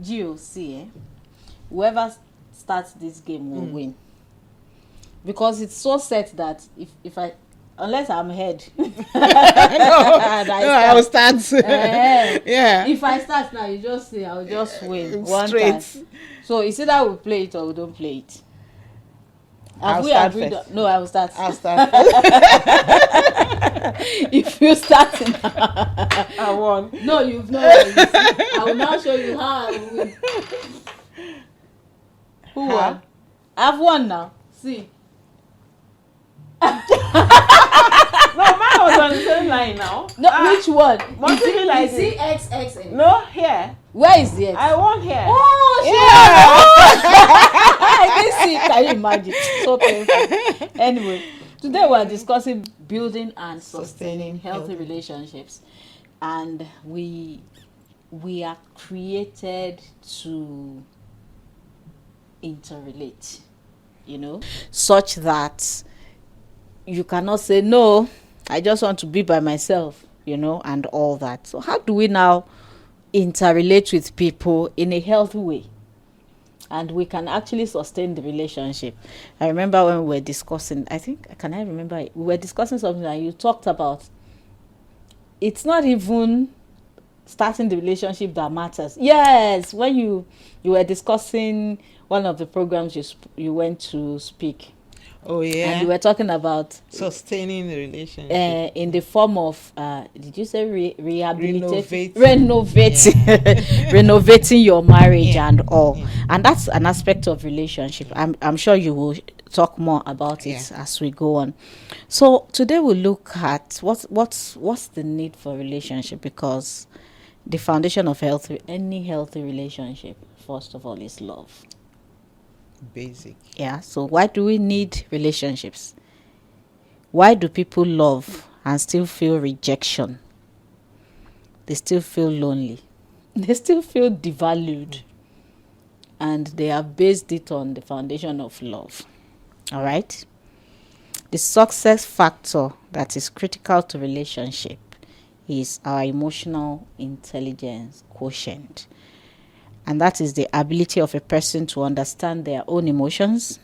GOC, whoever starts this game will win. Because it's so set that if I, unless I'm ahead, I will start. Yeah. If I start now, you just say I'll just win one Straight. time. So it's either we play it or we don't play it. I'll start first. No, I will start. I'll start first. If you start now, I won. no, you've not. I will now show you how I will win. Who won? I've won now. See. No, mine was on the same line now. No, which one? Must it be like you see X X in? No, here. Where is the X? I won here. Oh, yeah. I didn't see. Can you imagine? So painful. Anyway, today we are discussing building and sustaining healthy relationships, and we are created to interrelate, such that you cannot say, no, I just want to be by myself, and all that. So how do we now interrelate with people in a healthy way? And we can actually sustain the relationship. I remember when we were discussing, we were discussing something and you talked about, it's not even starting the relationship that matters. Yes, when you were discussing one of the programs you went to speak. Oh, yeah. And you were talking about sustaining the relationship in the form of did you say rehabilitating, renovating your marriage and all. And that's an aspect of relationship. I'm sure you will talk more about it as we go on. So today we'll look at what's the need for relationship, because the foundation of any healthy relationship, first of all, is love. Basic. Yeah. So why do we need relationships? Why do people love and still feel rejection? They still feel lonely. They still feel devalued. And they have based it on the foundation of love. All right? The success factor that is critical to relationship is our emotional intelligence quotient. And that is the ability of a person to understand their own emotions,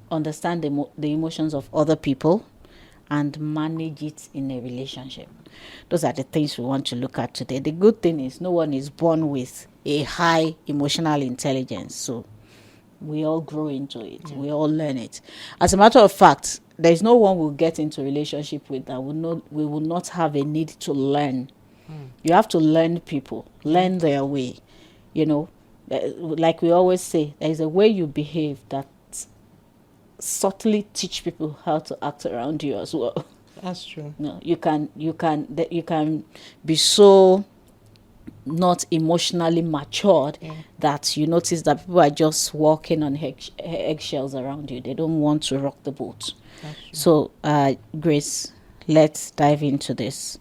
understand the emotions of other people, and manage it in a relationship. Those are the things we want to look at today. The good thing is no one is born with a high emotional intelligence. So we all grow into it. Yeah. We all learn it. As a matter of fact, there is no one we'll get into relationship with that we will not have a need to learn. You have to learn people, learn their way. Like we always say, there is a way you behave that subtly teach people how to act around you as well. That's true. No, you can be so not emotionally matured that you notice that people are just walking on eggshells around you. They don't want to rock the boat. So, Grace, let's dive into this.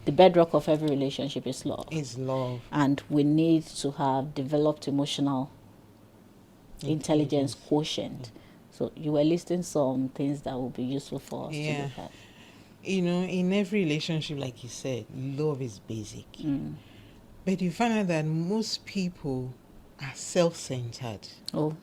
The bedrock of every relationship is love. Is love. And we need to have developed emotional intelligence quotient. So you were listing some things that will be useful for us to look at. In every relationship, like you said, love is basic. But you find out that most people are self-centered. Oh.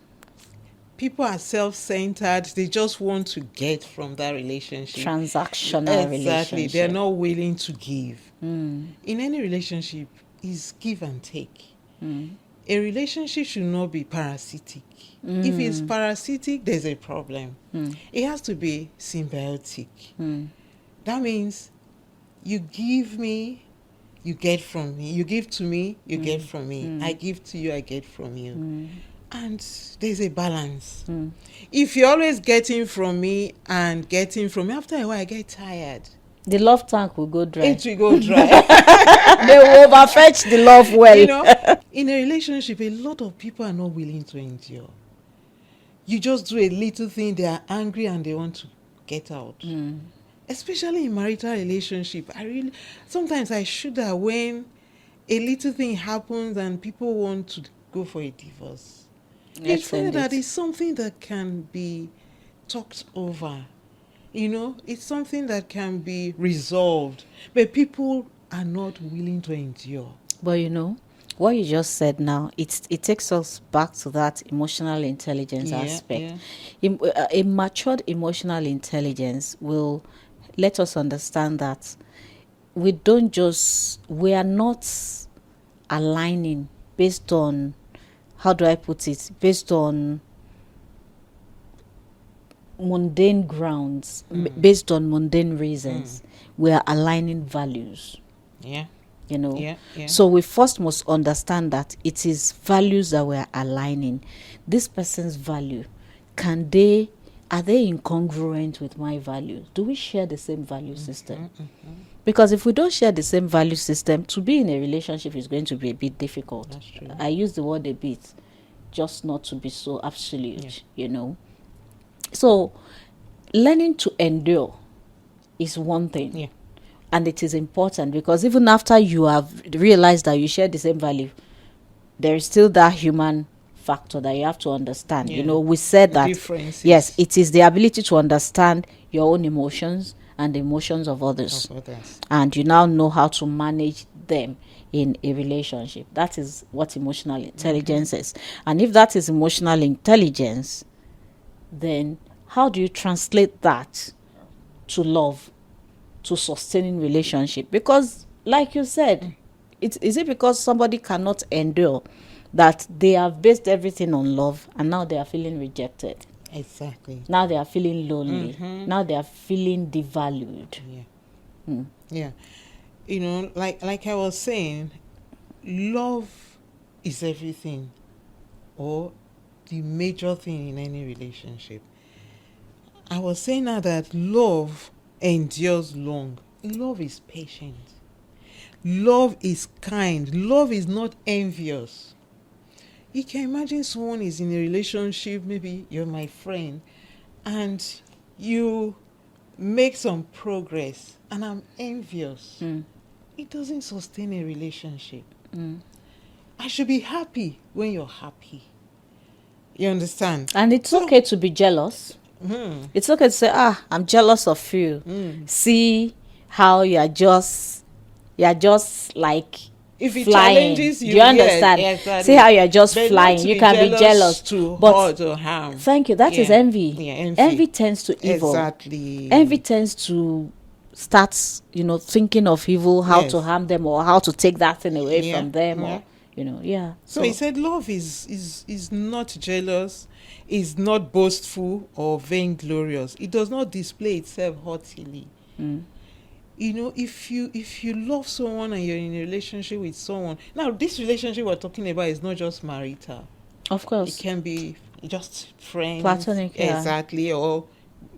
People are self-centered. They just want to get from that relationship. Transactional relationship. Exactly. They're not willing to give. In any relationship, is give and take. A relationship should not be parasitic. If it's parasitic, there's a problem. It has to be symbiotic. That means you give me, you get from me. You give to me, you get from me. I give to you, I get from you. And there's a balance. If you're always getting from me and getting from me, after a while I get tired. The love tank will go dry. It will go dry. They will overfetch the love well. In a relationship, a lot of people are not willing to endure. You just do a little thing, they are angry and they want to get out. Especially in marital relationship, sometimes I shudder when a little thing happens and people want to go for a divorce. It's funny that it's something that can be talked over. It's something that can be resolved. But people are not willing to endure. But what you just said now, it takes us back to that emotional intelligence aspect. A matured emotional intelligence will let us understand that we are not aligning based on, how do I put it, based on mundane grounds, based on mundane reasons. We are aligning values. So we first must understand that it is values that we are aligning. This person's value, are they incongruent with my values? Do we share the same value system? Because if we don't share the same value system, to be in a relationship is going to be a bit difficult. That's true. I use the word a bit just not to be so absolute. So learning to endure is one thing. And it is important, because even after you have realized that you share the same value, there is still that human factor that you have to understand. We said that yes, it is the ability to understand your own emotions and the emotions of others. And you now know how to manage them in a relationship. That is what emotional intelligence is. And if that is emotional intelligence, then how do you translate that to love, to sustaining relationship? Because like you said, is it because somebody cannot endure that they have based everything on love, and now they are feeling rejected? Exactly. Now they are feeling lonely. Now they are feeling devalued. Like I was saying, love is everything, or the major thing in any relationship. I was saying now that love endures long. Love is patient. Love is kind. Love is not envious. You can imagine someone is in a relationship, maybe you're my friend, and you make some progress, and I'm envious. It doesn't sustain a relationship. I should be happy when you're happy. You understand? And it's okay to be jealous. It's okay to say, I'm jealous of you. See how you're just like if it flying. challenges you, do you understand? Yes, exactly. See how you're just But flying. You can be jealous to but hurt or harm. Thank you. That is envy. Envy tends to evil. Exactly. Envy tends to start, thinking of evil, how to harm them, or how to take that thing away from them, or So he said, love is not jealous, is not boastful or vainglorious. It does not display itself haughtily. If you love someone and you're in a relationship with someone, now this relationship we're talking about is not just marital. Of course, it can be just friends, platonic, exactly, or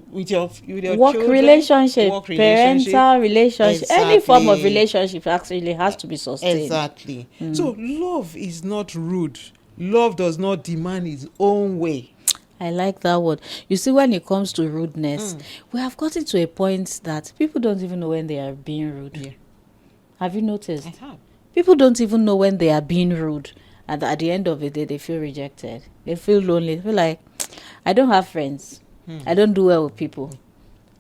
with your work children, relationship, parental relationship, exactly. Any form of relationship actually has to be sustained. Exactly. So love is not rude. Love does not demand its own way. I like that word. You see, when it comes to rudeness, we have gotten to a point that people don't even know when they are being rude. Have you noticed? I have. People don't even know when they are being rude, and at the end of the day, they feel rejected. They feel lonely. They feel like, I don't have friends. I don't do well with people.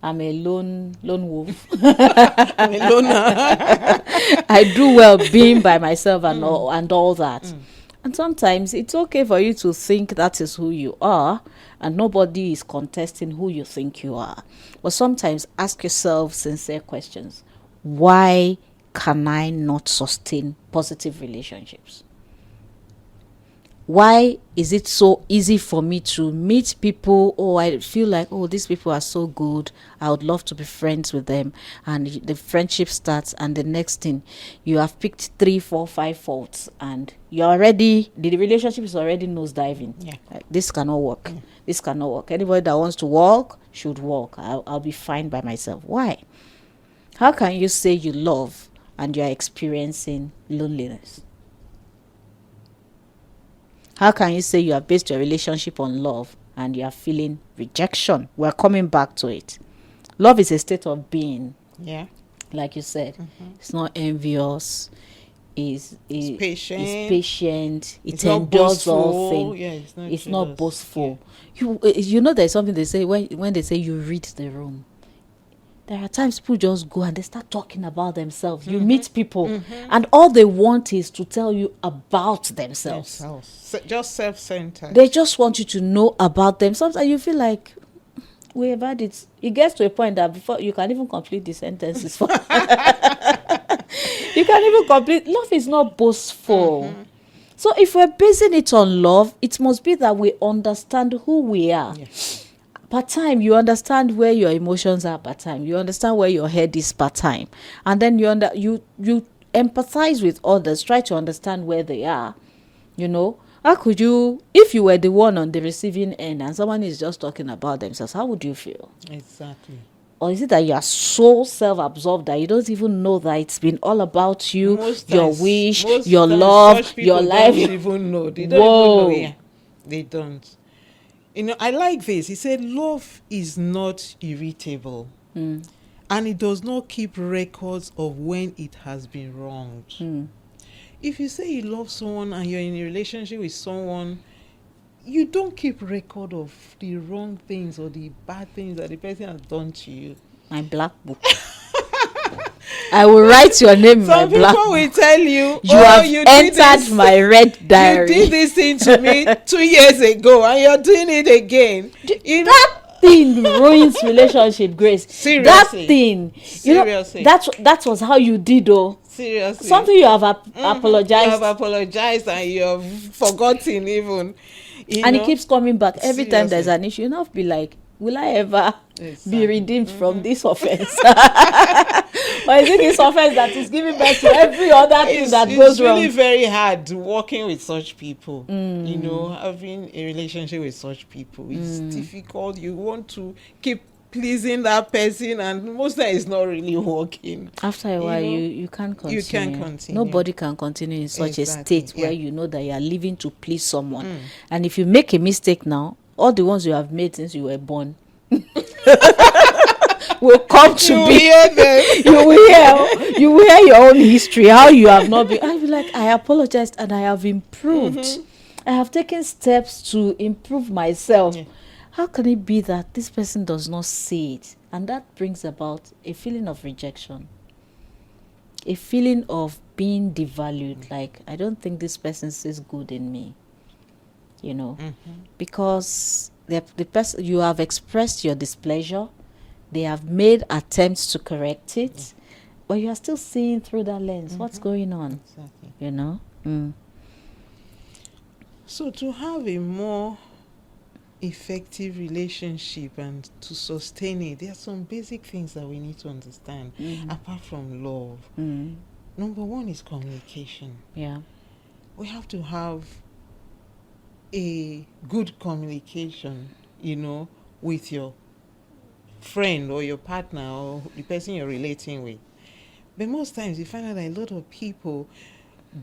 I'm a lone wolf. I'm a loner. I do well being by myself and all that. And sometimes it's okay for you to think that is who you are, and nobody is contesting who you think you are. But sometimes ask yourself sincere questions. Why can I not sustain positive relationships? Why is it so easy for me to meet people? I feel like, these people are so good, I would love to be friends with them, and the friendship starts, and the next thing, you have picked 3, 4, 5 faults, and the relationship is already nosediving. Like, this cannot work. This cannot work. Anybody that wants to walk should walk. I'll be fine by myself. Why? How can you say you love and you're experiencing loneliness? How can you say you have based your relationship on love and you are feeling rejection? We're coming back to it. Love is a state of being. Like you said, it's not envious. It's patient. It endures all things. It's not boastful. You know, there's something they say when they say you read the room. There are times people just go and they start talking about themselves. You meet people and all they want is to tell you about themselves. Just self-centered. They just want you to know about themselves, and you feel like we have had it. It gets to a point that before you can even complete the sentences. You can even complete. Love is not boastful. So if we're basing it on love, it must be that we understand who we are. Yes. Per time, you understand where your emotions are. Per time, you understand where your head is. Per time, and then you empathize with others. Try to understand where they are. You know, how could you, if you were the one on the receiving end and someone is just talking about themselves, how would you feel? Exactly. Or is it that you are so self-absorbed that you don't even know that it's been all about you, your wish, your love, your life? Don't even know. They don't even know. Yeah, they don't. You know, I like this. He said, love is not irritable. And it does not keep records of when it has been wronged. If you say you love someone and you're in a relationship with someone, you don't keep record of the wrong things or the bad things that the person has done to you. My black book. I will write your name in my black book. Some people will tell you, you entered my red diary. You did this thing to me 2 years ago and you're doing it again. That thing ruins relationship, Grace. Seriously. That thing. Seriously. That was how you did, oh. Seriously. Something you have apologized. You have apologized and you have forgotten even. And it keeps coming back. Every time there's an issue, you know, be like, will I ever be redeemed from this offense? Or is it this offense that is giving birth to every other thing that goes wrong? It's really very hard working with such people. You know, having a relationship with such people. It's difficult. You want to keep pleasing that person, and most of the time it's not really working. After a while, you can't continue. You can't continue. Nobody can continue in such a state where you know that you are living to please someone. And if you make a mistake now, all the ones you have made since you were born will come to be. You will hear your own history, how you have not been. I'll be like, I apologized and I have improved. I have taken steps to improve myself. How can it be that this person does not see it? And that brings about a feeling of rejection, a feeling of being devalued. Like, I don't think this person sees good in me, you know, because the person, you have expressed your displeasure, they have made attempts to correct it, but you are still seeing through that lens. What's going on? Exactly. You know? So to have a more effective relationship and to sustain it, there are some basic things that we need to understand apart from love. Number one is communication. We have to have a good communication, you know, with your friend or your partner or the person you're relating with. But most times you find out that a lot of people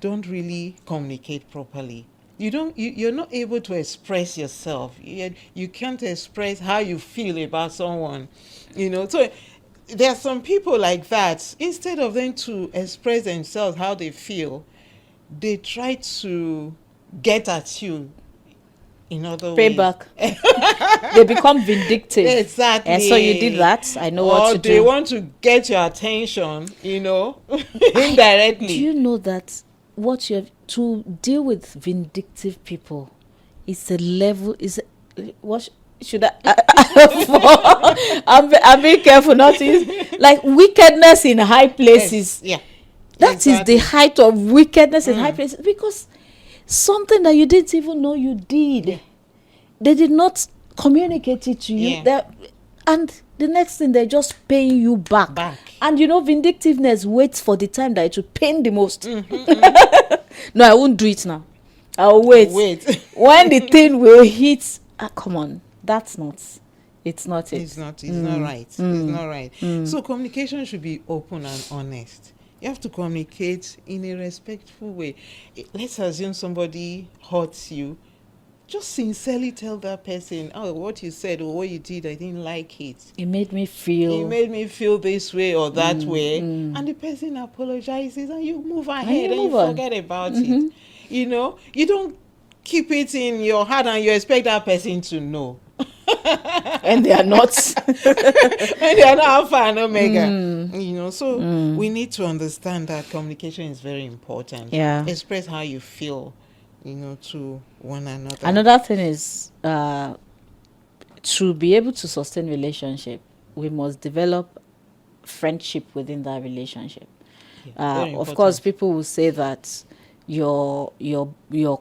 don't really communicate properly. You're not able to express yourself. You can't express how you feel about someone, you know. So there are some people like that. Instead of them to express themselves how they feel, they try to get at you in other ways. Payback. They become vindictive. Exactly. And so you did that. I know what to do. Or they want to get your attention, you know, indirectly. Do you know that what you have to deal with vindictive people is a level, what should I I'm being careful not to use, like, wickedness in high places. Yes. That is the height of wickedness in high places, because something that you didn't even know you did, they did not communicate it to you. And the next thing, they're just paying you back. And you know, vindictiveness waits for the time that it will pain the most. No, I won't do it now. I'll wait. When the thing will hit, come on, that's not. It's not it. It's not right. It's not right. So communication should be open and honest. You have to communicate in a respectful way. Let's assume somebody hurts you. Just sincerely tell that person, oh, what you said or what you did, I didn't like it. It made me feel this way or that way. And the person apologizes and you move ahead and you forget about it. You know, you don't keep it in your heart and you expect that person to know. and they are not. And they are not alpha and omega. So we need to understand that communication is very important. Yeah. Express how you feel, to one another. Another thing is to be able to sustain relationship, we must develop friendship within that relationship. Of course, people will say that your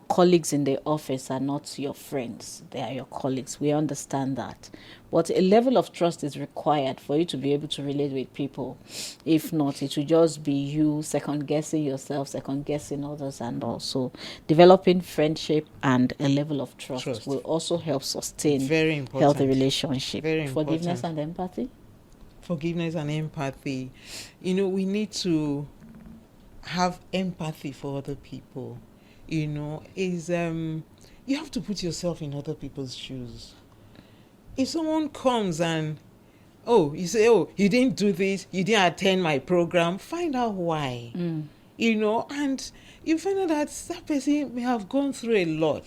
colleagues in the office are not your friends, they are your colleagues. We understand that, but a level of trust is required for you to be able to relate with people. If not, it will just be you second guessing yourself, second guessing others, and also developing friendship and a level of trust will also help sustain healthy relationship. Forgiveness and empathy. Forgiveness and empathy. We need to have empathy for other people. You have to put yourself in other people's shoes. If someone comes and you say, you didn't do this, you didn't attend my program, find out why. And you find out that person may have gone through a lot.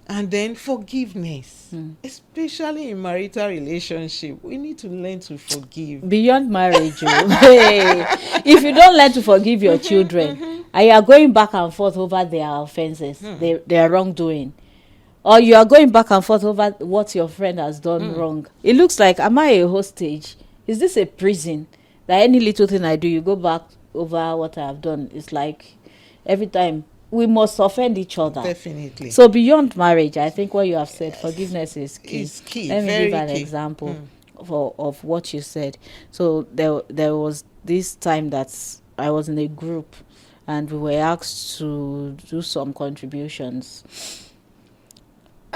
And then forgiveness, especially in marital relationship, we need to learn to forgive. Beyond marriage, if you don't learn to forgive your children, and you are going back and forth over their offenses, their wrongdoing, or you are going back and forth over what your friend has done wrong, it looks like, am I a hostage? Is this a prison? That any little thing I do, you go back over what I have done. It's like every time we must offend each other. Definitely. So beyond marriage, I think what you have said, forgiveness is key. It's key. Let me Very give an key. example of what you said. So there was this time that I was in a group and we were asked to do some contributions.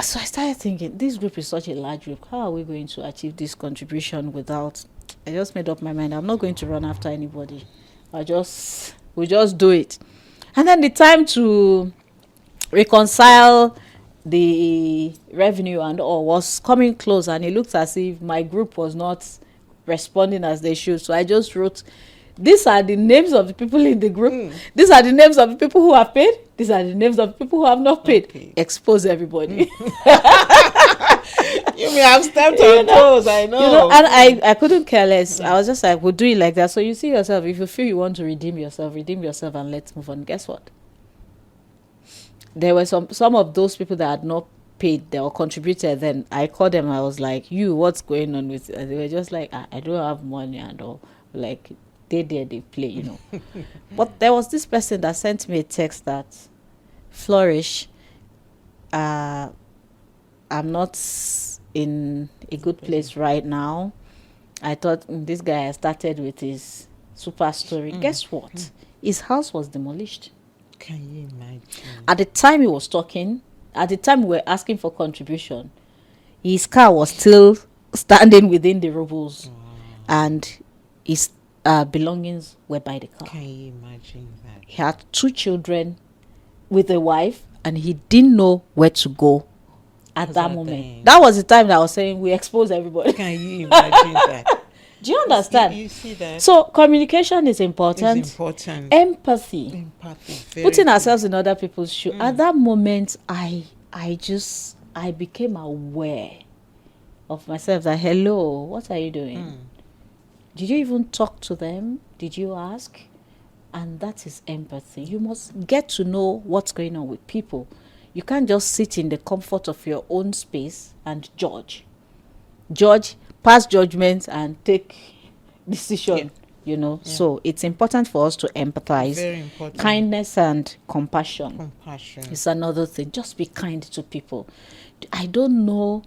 So I started thinking, this group is such a large group. How are we going to achieve this contribution without... I just made up my mind. I'm not going to run after anybody. We'll just do it. And then the time to reconcile the revenue and all was coming close, and it looked as if my group was not responding as they should. So I just wrote, these are the names of the people in the group. These are the names of the people who have paid. These are the names of the people who have not paid. Okay. Expose everybody. You may have stepped on toes, I know. And I couldn't care less. I was just like, we'll do it like that. So you see yourself, if you feel you want to redeem yourself and let's move on. Guess what? There were some of those people that had not paid, they were contributed. Then I called them. I was like, what's going on with it? And they were just like, I don't have money and all. Like, they play, But there was this person that sent me a text that, Flourish, I'm not in a good place right now. I thought this guy has started with his super story. Guess what? His house was demolished. Can you imagine? At the time he was talking, at the time we were asking for contribution, his car was still standing within the rubbles. And his belongings were by the car. Can you imagine that? He had 2 children with a wife, and he didn't know where to go at that moment. That was the time that I was saying we expose everybody. Can you imagine that? Do you understand? You see that? So communication is important. It's important. Empathy. Putting ourselves in other people's shoes. At that moment, I became aware of myself that, hello, what are you doing? Did you even talk to them? Did you ask? And that is empathy. You must get to know what's going on with people. You can't just sit in the comfort of your own space and judge, pass judgments and take decision. So it's important for us to empathize. Very important. Kindness and compassion is another thing. Just be kind to people. I don't know,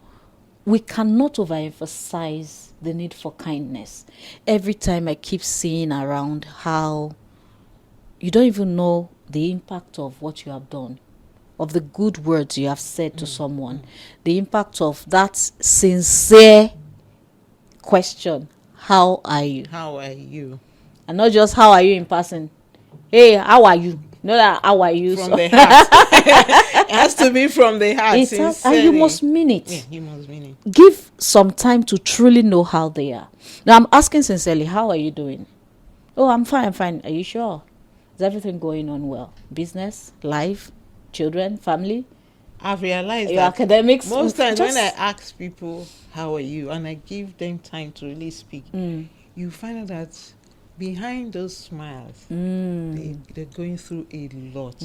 we cannot overemphasize the need for kindness. Every time I keep seeing around how you don't even know the impact of what you have done, of the good words you have said to someone, the impact of that sincere question, how are you? How are you? And not just how are you in person. Hey, how are you? Not that how are you? From the heart. It has to be from the heart. And you must mean it. Yeah, you must mean it. Give some time to truly know how they are. Now I'm asking sincerely, how are you doing? Oh, I'm fine. Are you sure? Is everything going on well? Business, life, children, family? I've realized Your that academics most times when I just ask people, how are you? And I give them time to really speak, you find out that behind those smiles, they're going through a lot.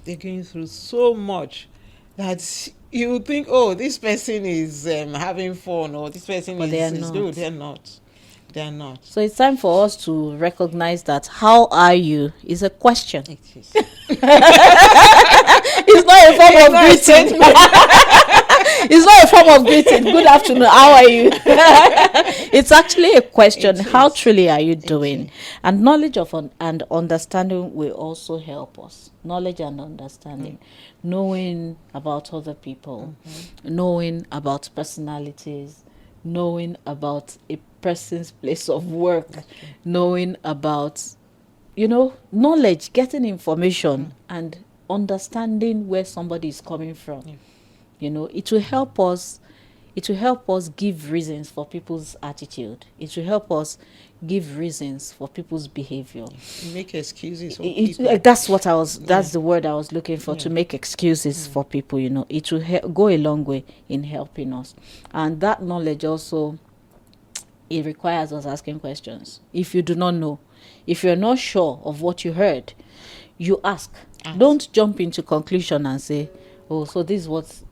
They're going through so much that you would think, oh, this person is having fun, or this person But they are is not. good. They're not. They're not. So it's time for us to recognize that how are you is a question. It is. It's not a form of greeting. It's not a form of greeting. Good afternoon. How are you? It's actually a question. How truly are you doing? And knowledge of and understanding will also help us. Knowledge and understanding. Knowing about other people. Knowing about personalities. Knowing about a person's place of work. Knowing about, knowledge, getting information and understanding where somebody is coming from. It will help us give reasons for people's attitude. It will help us give reasons for people's behavior. Make excuses for people. That's the word I was looking for, to make excuses for people. It will go a long way in helping us. And that knowledge also, it requires us asking questions. If you do not know, if you're not sure of what you heard, you ask. Don't jump into conclusion and say, oh, so this is what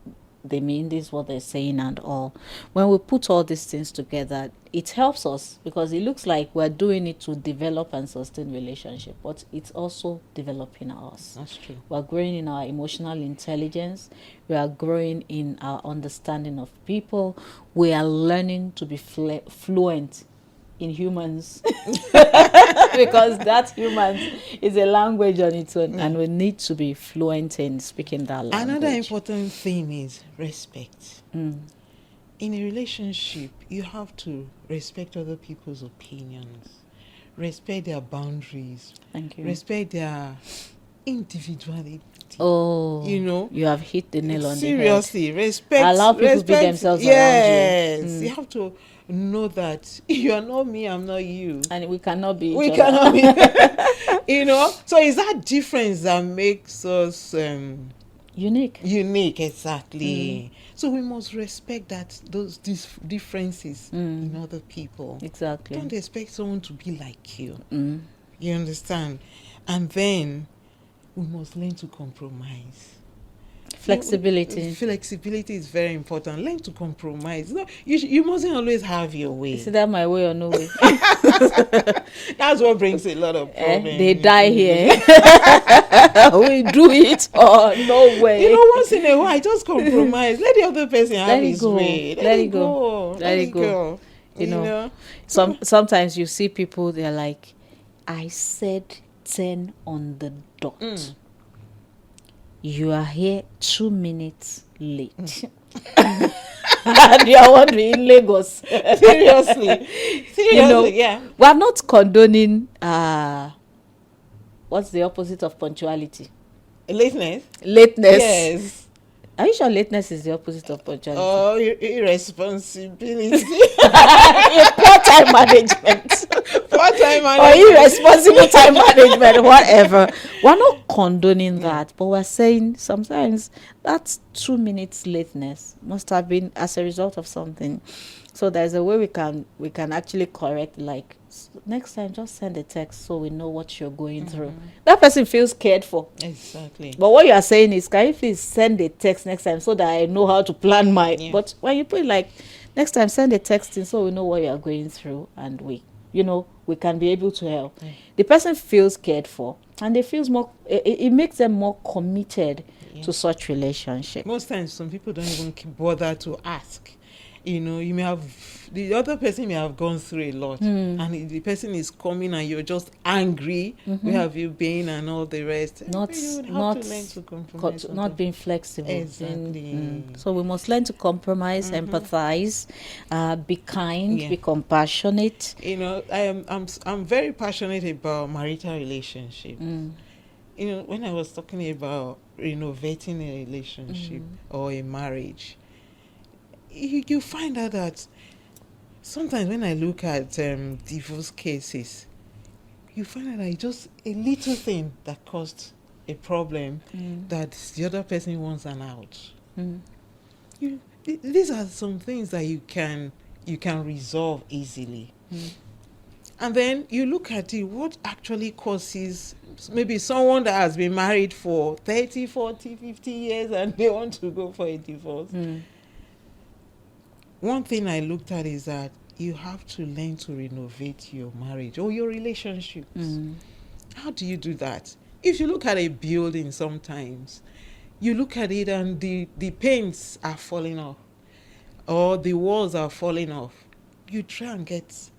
they mean, this is what they're saying and all. When we put all these things together, it helps us, because it looks like we're doing it to develop and sustain relationship, but it's also developing us. That's true. We're growing in our emotional intelligence. We are growing in our understanding of people. We are learning to be fluent in humans because that humans is a language on its own, and we need to be fluent in speaking that language. Another important thing is respect. In a relationship, you have to respect other people's opinions, respect their boundaries. Thank you. Respect their individuality. Oh, you have hit the nail on the head. Seriously, respect. Allow people to be themselves around you. Yes, you have to know that you are not me, I'm not you, and we cannot be. We cannot be. So it's that difference that makes us unique. Unique, exactly. So we must respect these differences in other people. Exactly. Don't expect someone to be like you. You understand? And then we must learn to compromise. Flexibility. Flexibility is very important. Learn to compromise. You mustn't always have your way. Is that my way or no way? That's what brings a lot of problems. They die here. We do it or no way. Once in a while, just compromise. Let the other person have his way. Let it go. Let it go. Sometimes you see people, they're like, I said 10 on the dot. You are here 2 minutes late. And you are wondering, in Lagos. Seriously, yeah. We are not condoning what's the opposite of punctuality? Lateness. Yes. Are you sure lateness is the opposite of punctuality? Oh, irresponsibility. Poor time management. Or irresponsible time management, whatever. We're not condoning that, but we're saying sometimes that 2 minutes lateness must have been as a result of something. So there's a way we can actually correct, like, next time just send a text so we know what you're going through. That person feels cared for. Exactly. But what you are saying is, can you please send a text next time so that I know how to plan my... But when you put it like, next time send a text in so we know what you are going through, and we can be able to help. The person feels cared for, and they feels more, it makes them more committed to such relationship. Most times some people don't even bother to ask. You may have, the other person may have gone through a lot, and the person is coming and you're just angry. Where have you been and all the rest? Not being flexible. Exactly. So we must learn to compromise, empathize, be kind, be compassionate. I'm very passionate about marital relationship. When I was talking about renovating a relationship or a marriage, you find out that sometimes when I look at divorce cases, you find out that it's just a little thing that caused a problem that the other person wants an out. These are some things that you can resolve easily. And then you look at it, what actually causes maybe someone that has been married for 30, 40, 50 years and they want to go for a divorce. One thing I looked at is that you have to learn to renovate your marriage or your relationships. How do you do that? If you look at a building sometimes, you look at it and the paints are falling off or the walls are falling off. You try and get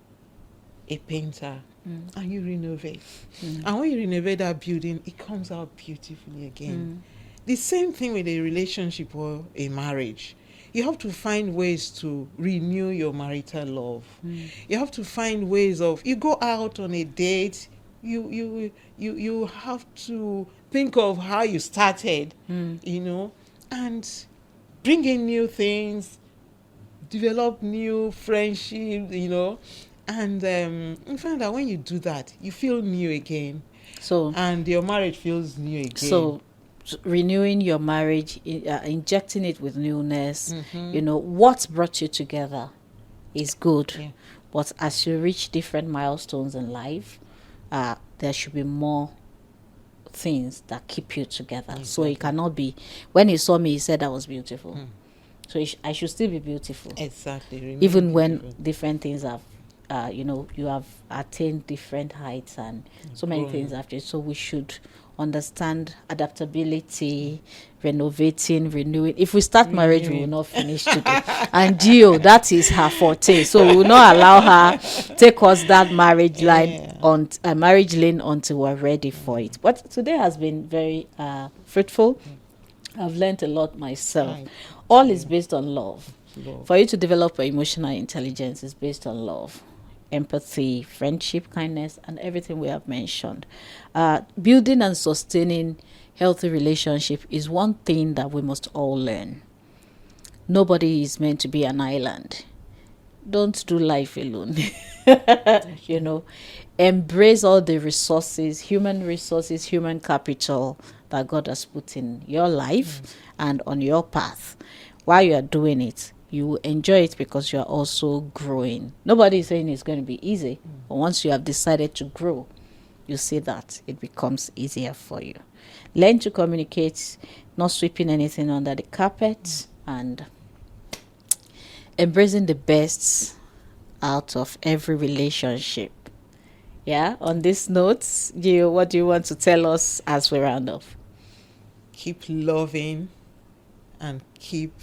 a painter and you renovate. And when you renovate that building, it comes out beautifully again. The same thing with a relationship or a marriage. You have to find ways to renew your marital love. You have to find ways of, you go out on a date, you have to think of how you started, you know, and bring in new things, develop new friendships, you know, and you find that when you do that, you feel new again. So, and your marriage feels new again. So, renewing your marriage, injecting it with newness, you know, what brought you together is good. Yeah. But as you reach different milestones in life, there should be more things that keep you together. Exactly. So it cannot be, when he saw me, he said I was beautiful. So I should still be beautiful. Exactly. Even when different things have, you know, you have attained different heights and so many things have changed. So we should understand adaptability, renovating, renewing. If we start marriage, we will not finish today. And Gio, that is her forte. So we will not allow her take us that marriage line on marriage lane until we're ready for it. But today has been very fruitful. I've learned a lot myself. All is based on love. For you to develop your emotional intelligence is based on love, empathy, friendship, kindness, and everything we have mentioned. Building and sustaining healthy relationship is one thing that we must all learn. Nobody is meant to be an island. Don't do life alone. You know, embrace all the resources, human capital that God has put in your life and on your path. While you are doing it, you will enjoy it because you are also growing. Nobody is saying it's going to be easy, but once you have decided to grow, you see that it becomes easier for you. Learn to communicate, not sweeping anything under the carpet, and embracing the best out of every relationship. Yeah, on this note, Gio, what do you want to tell us as we round off? Keep loving and keep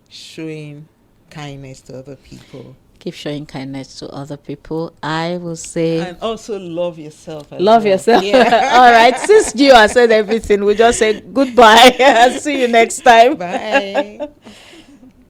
showing kindness to other people. Keep showing kindness to other people. I will say, and also love yourself. Love yourself. Yeah. All right. Since Gio has said everything, we'll just say goodbye. See you next time. Bye.